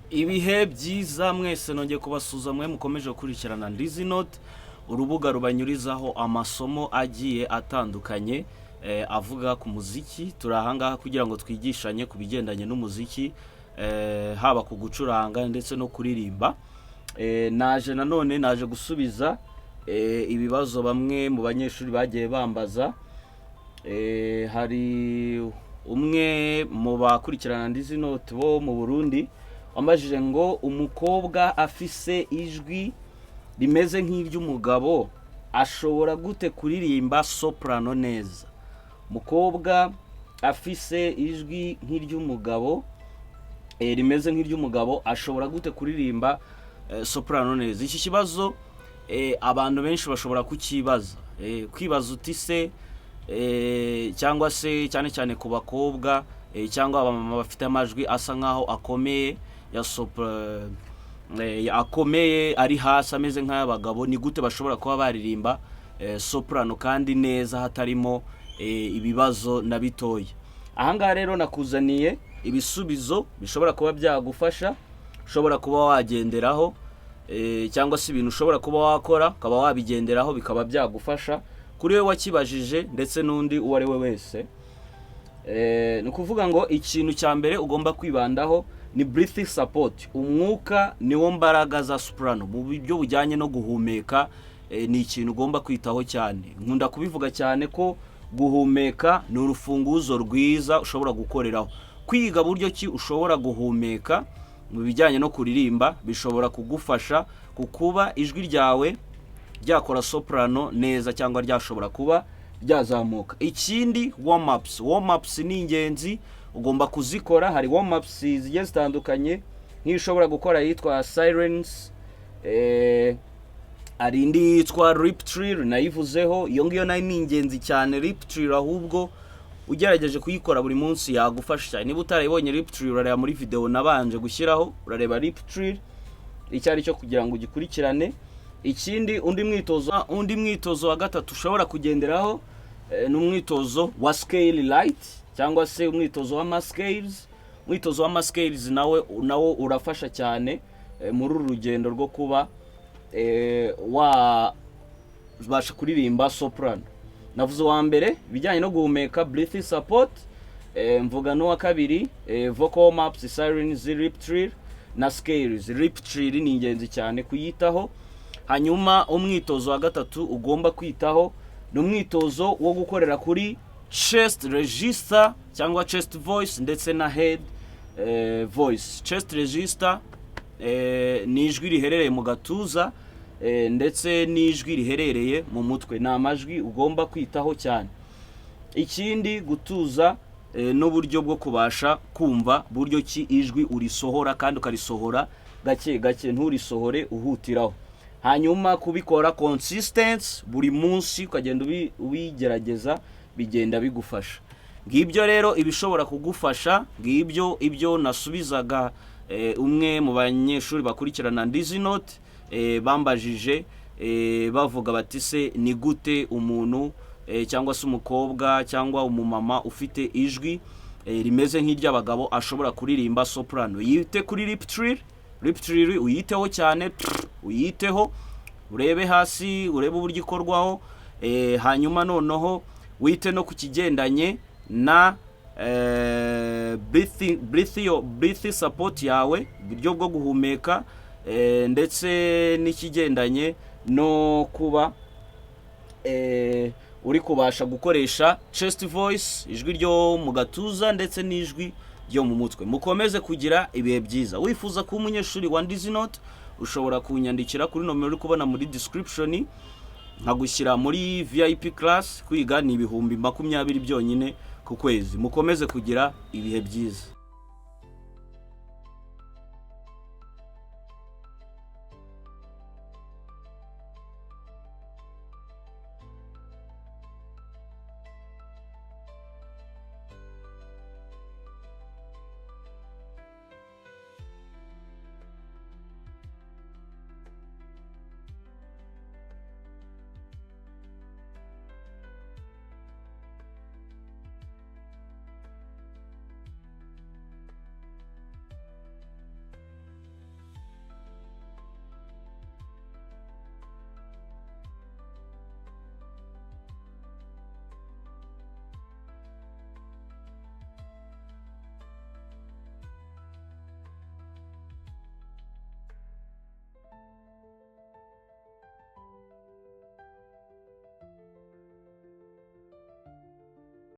Ibihe byiza mwese nongeye kubasuza mwe mukomeje gukurikirana Ndizi Note, urubuga rubanyurizaho amasomo agiye atandukanye avuga ku muziki. Turi ahangaha kugira ngo twigishanye ku bigendanye n'umuziki, haba ku gucuranga ndetse no kuririmba. Naje gusubiza ibibazo bamwe mu banyeshuri bagiye bambaza. Hari umwe mu bakurikirana Ndizi Note bo mu Burundi amajije ngo umukobwa afise ijwi rimeze nk'iry'umugabo ashobora gute kuririmba soprano neza. Umukobwa afise ijwi nk'iry'umugabo rimeze nk'iry'umugabo ashobora gute kuririmba soprano neza. Iki kibazo abantu benshi bashobora kukibaza, kwibaza uti se cyangwa se cyane cyane ku bakobwa cyangwa abamama bafite amajwi asa nkaho akomeye ya akomeye ari hasi ameze nk'ay'abagabo, ni gute bashobora kuba baririmba soprano kandi neza hatarimo ibibazo na bitoya. Ahangaha rero nakuzaniye ibisubizo bishobora kuba byagufasha, ushobora kuba wagenderaho cyangwa se ibintu ushobora kuba wakora ukaba wabigenderaho bikaba byagufasha kuri we wakibajije ndetse n'undi uwo ari we wese. Ni ukuvuga ngo ikintu cya mbere ugomba kwibandaho ni breathing support. Umwuka niwo mbaraga za soprano mu buryo bujyanye no guhumeka. Ni ikintu ugomba kwitaho cyane. Nkunda kubivuga cyane ko guhumeka ni urufunguzo rwiza ushobora gukoreraho. Kwiga buryo ki ushobora guhumeka mu bijyanye no kuririmba bishobora kugufasha kukuba ijwi ryawe ryakora soprano neza cyangwa ryashobora kuba ryazamuka. Ikindi warm ups ni ingenzi, ugomba kuzikora. Hari warm ups zigiye zitandukanye nk'ishobora gukora yitwa silence, hari indi yitwa lip trill nayivuzeho. Iyo ngiyo nayo ni ingenzi cyane. Lip trill ahubwo ugerageje kuyikora buri munsi yagufasha cyane. Niba utarayibonye lip trill urareba muri video nabanje gushyiraho, urareba lip trill icyo ari cyo kugira ngo ugikurikirane. Ikindi undi mwitozo wa gatatu ushobora kugenderaho ni umwitozo wa scale light cyangwa se umwitozo wa scales. Umwitozo wa scales nawo urafasha cyane muri uru rugendo rwo kuba wabasha kuririmba soprano. Navuze wa mbere bijyanye no guhumeka breathing support, mvuga no wa kabiri vocal warm ups, sirens, lip trill na scales. Lip trill ni ingenzi cyane kuyitaho. Hanyuma umwitozo wa gatatu ugomba kwitaho ni umwitozo wo gukorera kuri chest register cyangwa chest voice ndetse na head voice. Chest register ni ijwi riherereye mu gatuza ndetse n'ijwi riherereye mu mutwe. Ni amajwi ugomba kwitaho cyane. Ikindi gutuza n'uburyo bwo kubasha kumva buryo ki ijwi urisohora kandi ukarisohora gake gake, nturisohore uhutiraho. Hanyuma kubikora consistent buri munsi ukagenda ubigerageza bigenda bigufasha. Ngibyo rero ibishobora kugufasha, ngibyo ibyo nasubizaga umwe mu banyeshuri bakurikirana Ndizi Note bambajije bavuga bati se ni gute umuntu cyangwa se umukobwa cyangwa umumama ufite ijwi rimeze nk'iry'abagabo ashobora kuririmba soprano. Yite kuri lip trill. Lip trill uyiteho cyane, uyiteho urebe hasi, urebe uburyo ikorwaho. Hanyuma noneho wite no kukigendanye na breathing support yawe, uburyo bwo guhumeka, ndetse n'ikigendanye no kuba uri kubasha gukoresha chest voice, ijwi ryo mu gatuza ndetse n'ijwi ryo mu mutwe. Mukomeze kugira ibihe byiza. Wifuza kuba umunyeshuri wa Ndizi Note ushobora kunyandikira kuri nomero uri kubona muri description, nkagushyira muri VIP class. Kwiga ni 20,000 byonyine ku kwezi. Mukomeze kugira ibihe byiza.